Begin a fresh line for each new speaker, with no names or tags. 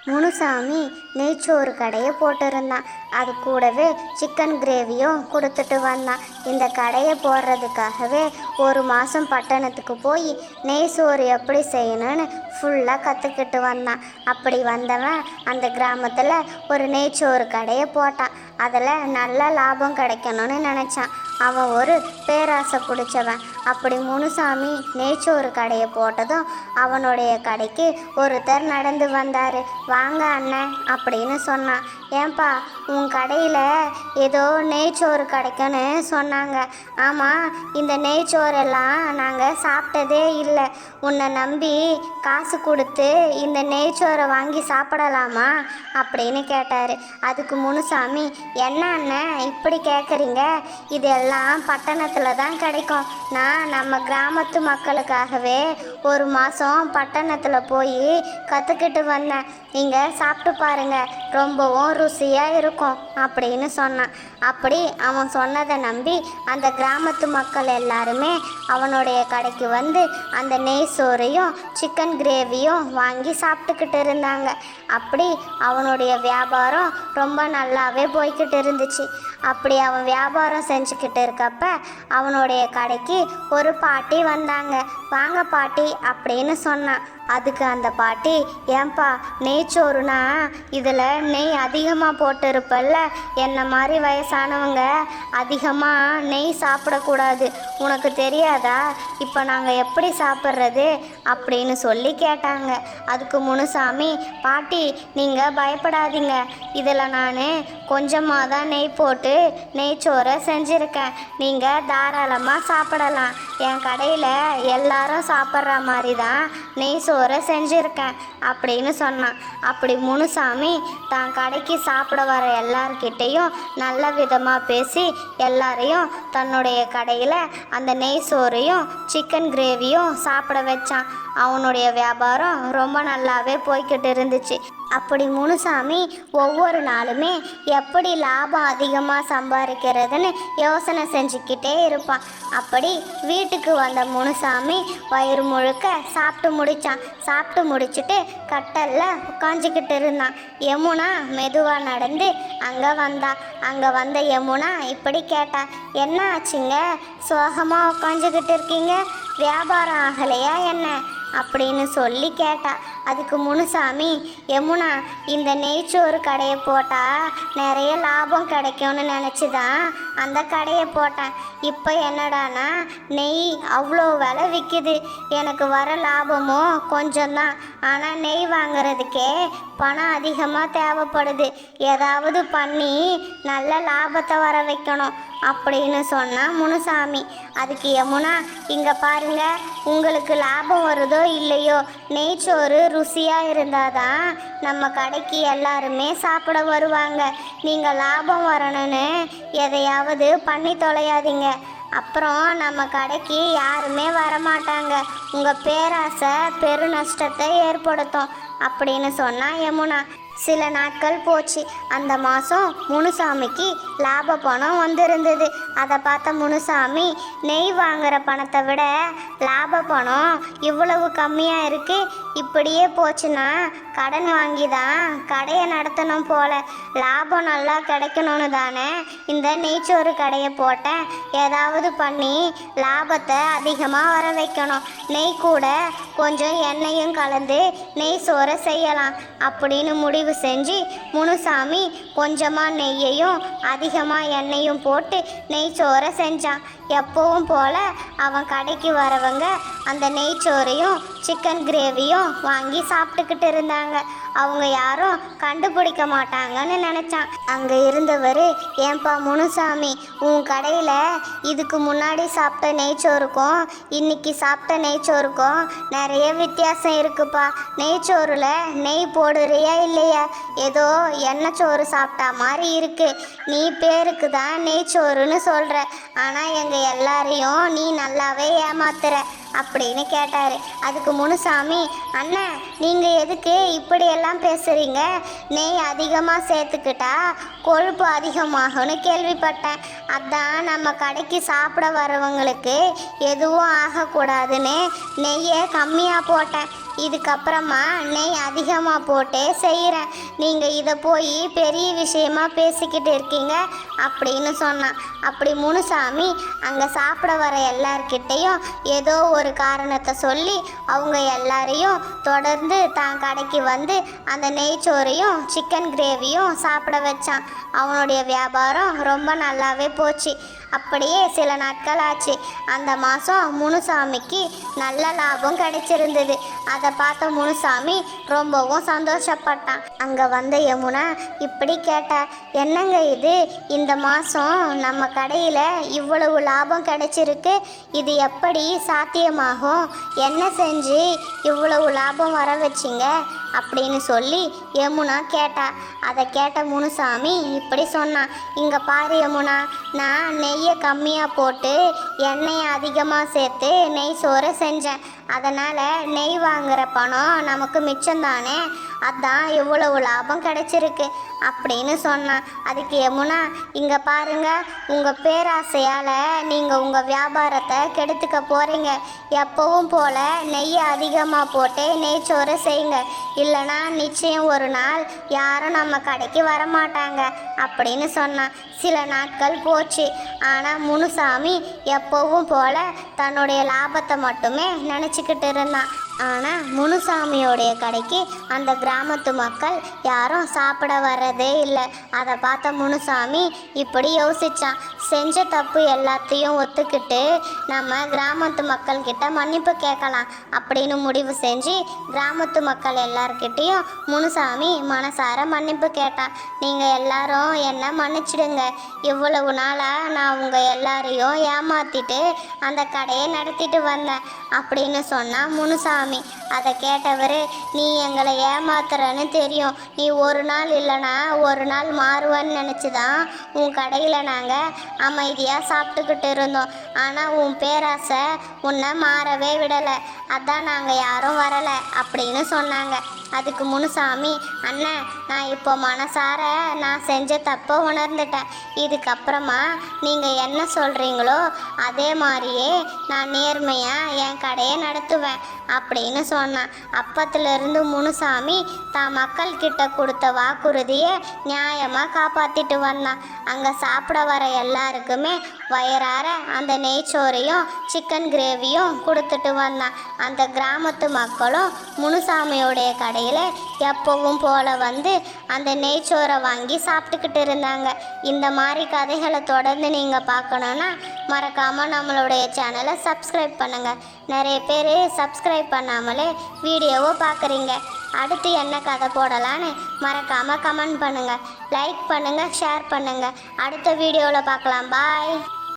முனுசாமி நெய்ச்சோறு கடையை போட்டிருந்தான். அது கூடவே சிக்கன் கிரேவியும் கொடுத்துட்டு வந்தான். இந்த கடையை போடுறதுக்காகவே ஒரு மாதம் பட்டணத்துக்கு போய் நெய்ச்சோறு எப்படி செய்யணும்னு ஃபுல்லாக கற்றுக்கிட்டு வந்தான். அப்படி வந்தவன் அந்த கிராமத்தில் ஒரு நெய்ச்சோறு கடையை போட்டான். அதில் நல்ல லாபம் கிடைக்கணும்னு நினச்சான். அவன் ஒரு பேராசை பிடிச்சவன். அப்படி முனுசாமி நெய்ச்சோறு கடையை போட்டதும் அவனுடைய கடைக்கு ஒருத்தர் நடந்து வந்தார். வாங்க அண்ணன் அப்படின்னு சொன்னான். ஏன்பா உன் கடையில் ஏதோ நெய்ச்சோறு கிடைக்குன்னு சொன்னாங்க. ஆமாம், இந்த நெய்ச்சோறெல்லாம் நாங்கள் சாப்பிட்டதே இல்லை. உன்னை நம்பி காசு கொடுத்து இந்த நெய்ச்சோரை வாங்கி சாப்பிடலாமா அப்படின்னு கேட்டார். அதுக்கு முனுசாமி, என்ன அண்ணன் இப்படி கேட்குறீங்க? இதெல்லாம் பட்டணத்தில் தான் கிடைக்கும். நான் நம்ம கிராமத்து மக்களுக்காகவே ஒரு மாதம் பட்டணத்தில் போய் கற்றுக்கிட்டு வந்தேன். நீங்கள் சாப்பிட்டு பாருங்கள், ரொம்பவும் ருசியாக இருக்கும் அப்படின்னு சொன்னான். அப்படி அவன் சொன்னதை நம்பி அந்த கிராமத்து மக்கள் எல்லாருமே அவனுடைய கடைக்கு வந்து அந்த நெய் சோறையும் சிக்கன் கிரேவியும் வாங்கி சாப்பிட்டுக்கிட்டு இருந்தாங்க. அப்படி அவனுடைய வியாபாரம் ரொம்ப நல்லாவே போய்கிட்டு இருந்துச்சு. அப்படி அவன் வியாபாரம் செஞ்சுக்கிட்டு இருக்கப்ப அவனுடைய கடைக்கு ஒரு பாட்டி வந்தாங்க. வாங்க பாட்டி அப்படின்னு சொன்னான். அதுக்கு அந்த பாட்டி, ஏன்பா நெய்ச்சோறுனா இதில் நெய் அதிகமாக போட்டிருப்பல்ல, என்ன மாதிரி வயசானவங்க அதிகமாக நெய் சாப்பிடக்கூடாது, உனக்கு தெரியாதா? இப்போ நாங்கள் எப்படி சாப்பிட்றது அப்படின்னு சொல்லி கேட்டாங்க. அதுக்கு முனுசாமி, பாட்டி நீங்கள் பயப்படாதீங்க, இதில் நான் கொஞ்சமாக தான் நெய் போட்டு நெய்ச்சோறை செஞ்சுருக்கேன். நீங்கள் தாராளமாக சாப்பிடலாம். என் கடையில் எல்லாரும் சாப்பிட்ற மாதிரி தான் நெய் சோறை செஞ்சுருக்கேன் அப்படின்னு சொன்னான். அப்படி முனுசாமி தான் கடைக்கு சாப்பிட வர எல்லார்கிட்டையும் நல்ல விதமாக பேசி எல்லாரையும் தன்னுடைய கடையில் அந்த நெய் சோறையும் சிக்கன் கிரேவியும் சாப்பிட வச்சான். அவனுடைய வியாபாரம் ரொம்ப நல்லாவே போய்கிட்டு இருந்துச்சு. அப்படி முனுசாமி ஒவ்வொரு நாளுமே எப்படி லாபம் அதிகமாக சம்பாதிக்கிறதுன்னு யோசனை செஞ்சுக்கிட்டே இருப்பான். அப்படி வீட்டுக்கு வந்த முனுசாமி வயிறு முழுக்க சாப்பிட்டு முடித்தான். சாப்பிட்டு முடிச்சுட்டு கட்டலில் உட்காந்துக்கிட்டு இருந்தான். யமுனா மெதுவாக நடந்து அங்கே வந்த யமுனா இப்படி கேட்டா, என்ன ஆச்சுங்க, சோகமாக உட்காந்துக்கிட்டு இருக்கீங்க, வியாபாரம் ஆகலையா என்ன அப்படின்னு சொல்லி கேட்டா. அதுக்கு முனுசாமி, யமுனா இந்த நெய்ச்சோறு கடையை போட்டால் நிறைய லாபம் கிடைக்கும்னு நினச்சி தான் அந்த கடையை போட்டேன். இப்போ என்னடானா நெய் அவ்வளோ விலை விற்கிது, எனக்கு வர லாபமும் கொஞ்சம்தான். ஆனால் நெய் வாங்குறதுக்கே பணம் அதிகமாக தேவைப்படுது. ஏதாவது பண்ணி நல்ல லாபத்தை வர வைக்கணும் அப்படின்னு சொன்னான் முனுசாமி. அதுக்கு யமுனா, இங்கே பாருங்க, உங்களுக்கு லாபம் வருதோ இல்லையோ, நெய்ச்சோறு ருசியாக இருந்தால் தான் நம்ம கடைக்கு எல்லாருமே சாப்பிட வருவாங்க. நீங்கள் லாபம் வரணும்னு எதையாவது பண்ணி தொலையாதீங்க, அப்புறம் நம்ம கடைக்கு யாருமே வரமாட்டாங்க. உங்கள் பேராசை பெரு நஷ்டத்தை ஏற்படுத்தும் அப்படின்னு சொன்னா யமுனா. சில நாட்கள் போச்சு. அந்த மாதம் முனுசாமிக்கு லாப பணம் வந்திருந்தது. அதை பார்த்த முனுசாமி, நெய் வாங்குகிற பணத்தை விட லாப பணம் இவ்வளவு கம்மியாக இருக்குது, இப்படியே போச்சுன்னா கடன் வாங்கி தான் கடையை நடத்தணும் போல, லாபம் நல்லா கிடைக்கணும்னு தானே இந்த நெய்ச்சோறு கடையை போட்டேன். ஏதாவது பண்ணி லாபத்தை அதிகமாக வர வைக்கணும். நெய் கூட கொஞ்சம் எண்ணெயும் கலந்து நெய் சோறை செய்யலாம் அப்படின்னு முடிவு செஞ்சு முனுசாமி கொஞ்சமாக நெய்யையும் அதிகமாக எண்ணெயும் போட்டு நெய்ச்சோறை செஞ்சான். எப்பவும் போல அவன் கடைக்கு வரவங்க அந்த நெய்ச்சோறையும் சிக்கன் கிரேவியும் வாங்கி சாப்பிட்டுக்கிட்டு இருந்தாங்க. அவங்க யாரும் கண்டுபிடிக்க மாட்டாங்கன்னு நினச்சான். அங்கே இருந்தவர், ஏன்பா முனுசாமி, உன் கடையில் இதுக்கு முன்னாடி சாப்பிட்ட நெய்ச்சோறுக்கும் இன்னைக்கு சாப்பிட்ட நெய்ச்சோறுக்கும் நிறைய வித்தியாசம் இருக்குப்பா. நெய்ச்சோறில் நெய் போடுறியா இல்லையா? ஏதோ எண்ணெய் சோறு சாப்பிட்டா மாதிரி இருக்கு. நீ பேருக்கு தான் நெய்ச்சோறுன்னு சொல்கிற, ஆனால் எங்கள் எல்லாரையும் நீ நல்லாவே ஏமாத்துற அப்படின்னு கேட்டார். அதுக்கு முனுசாமி, அண்ணன் நீங்கள் எதுக்கு இப்படியெல்லாம் பேசுகிறீங்க? நெய் அதிகமாக சேர்த்துக்கிட்டா கொழுப்பு அதிகமாகும்னு கேள்விப்பட்டேன். அதான் நம்ம கடைக்கு சாப்பிட வரவங்களுக்கு எதுவும் ஆகக்கூடாதுன்னு நெய்யை கம்மியாக போட்டேன். இதுக்கப்புறமா நெய் அதிகமாக போட்டு செய்கிறேன். நீங்கள் இதை போய் பெரிய விஷயமா பேசிக்கிட்டு இருக்கீங்க அப்படின்னு சொன்னான். அப்படி முனுசாமி அங்கே சாப்பிட வர எல்லார்கிட்டையும் ஏதோ ஒரு காரணத்தை சொல்லி அவங்க எல்லாரையும் தொடர்ந்து தான் கடைக்கு வந்து அந்த நெய்ச்சோறையும் சிக்கன் கிரேவியும் சாப்பிட வச்சான். அவனுடைய வியாபாரம் ரொம்ப நல்லாவே போச்சு. அப்படியே சில நாட்கள் ஆச்சு. அந்த மாதம் முனுசாமிக்கு நல்ல லாபம் கிடைச்சிருந்தது. அதை பார்த்த முனுசாமி ரொம்பவும் சந்தோஷப்பட்டான். அங்கே வந்த யமுனா இப்படி கேட்டா, என்னங்க இது, இந்த மாதம் நம்ம கடையில் இவ்வளவு லாபம் கிடைச்சிருக்கு, இது எப்படி சாத்தியமாகும்? என்ன செஞ்சு இவ்வளவு லாபம் வர வச்சிங்க அப்படின்னு சொல்லி யமுனா கேட்டா. அதை கேட்ட முனுசாமி இப்படி சொன்னான், இங்கே பாரு யமுனா, நான் நெய்யை கம்மியாக போட்டு எண்ணெயை அதிகமாக சேர்த்து நெய் சோறை செஞ்சேன். அதனால் நெய் வாங்குகிற பணம் நமக்கு மிச்சம்தானே, அதான் இவ்வளவு லாபம் கிடைச்சிருக்கு அப்படின்னு சொன்னான். அதுக்கு யமுனா, இங்கே பாருங்க, உங்கள் பேராசையால் நீங்கள் உங்கள் வியாபாரத்தை கெடுத்துக்க போகிறீங்க. எப்பவும் போல் நெய்யை அதிகமாக போட்டு நெய்ச்சோறு செய்யுங்க, இல்லைனா நிச்சயம் ஒரு நாள் யாரும் நம்ம கடைக்கு வரமாட்டாங்க அப்படின்னு சொன்னான். சில நாட்கள் போச்சு. ஆனால் முனுசாமி எப்பவும் போல் தன்னுடைய லாபத்தை மட்டுமே நினச்சிக்கிட்டு இருந்தான். ஆனால் முனுசாமியோடைய கடைக்கு அந்த கிராமத்து மக்கள் யாரும் சாப்பிட வர்றதே இல்லை. அதை பார்த்த முனுசாமி இப்படி யோசித்தான், செஞ்ச தப்பு எல்லாத்தையும் ஒத்துக்கிட்டு நம்ம கிராமத்து மக்கள்கிட்ட மன்னிப்பு கேட்கலாம் அப்படின்னு முடிவு செஞ்சு கிராமத்து மக்கள் எல்லார்கிட்டையும் முனுசாமி மனசார மன்னிப்பு கேட்டான். நீங்கள் எல்லாரும் என்ன மன்னிச்சிடுங்க, இவ்வளவு நாளாக நான் உங்கள் எல்லாரையும் ஏமாற்றிட்டு அந்த கடையை நடத்திட்டு வந்தேன் அப்படின்னு சொன்னான் முனுசாமி. அதை கேட்டவர், நீ எங்களை ஏமாத்துறன்னு தெரியும், நீ ஒரு நாள் இல்லைனா ஒரு நாள் மாறுவன்னு நினச்சி தான் உன் கடையில் நாங்கள் அமைதியாக சாப்பிட்டுக்கிட்டு இருந்தோம். ஆனால் உன் பேராசை உன்னை மாறவே விடலை, அதான் நாங்கள் யாரும் வரலை அப்படின்னு சொன்னாங்க. அதுக்கு முனுசாமி, அண்ணன், நான் இப்போ மனசார நான் செஞ்ச தப்பை உணர்ந்துட்டேன். இதுக்கப்புறமா நீங்கள் என்ன சொல்கிறீங்களோ அதே மாதிரியே நான் நேர்மையாக என் கடையை நடத்துவேன் அப்படின்னு சொன்னான். அப்பத்திலிருந்து முனுசாமி தான் மக்கள்கிட்ட கொடுத்த வாக்குறுதியை நியாயமாக காப்பாற்றிட்டு வந்தான். அங்கே சாப்பிட வர எல்லாருக்குமே வயிறார அந்த நெய்ச்சோறையும் சிக்கன் கிரேவியும் கொடுத்துட்டு வந்தான். அந்த கிராமத்து மக்களும் முனுசாமியோடைய கடையில் எப்பவும் போல் வந்து அந்த நெய்ச்சோரை வாங்கி சாப்பிட்டுக்கிட்டு இருந்தாங்க. இந்த மாதிரி கதைகளை தொடர்ந்து நீங்கள் பார்க்கணுன்னா மறக்காமல் நம்மளுடைய சேனலை சப்ஸ்கிரைப் பண்ணுங்கள். நிறைய பேர் சப்ஸ்கிரைப் பண்ணாமலே வீடியோவை பார்க்குறீங்க. அடுத்து என்ன கதை போடலான்னு மறக்காமல் கமெண்ட் பண்ணுங்கள், லைக் பண்ணுங்கள், ஷேர் பண்ணுங்கள். அடுத்த வீடியோவில் பார்க்கலாம். பாய்.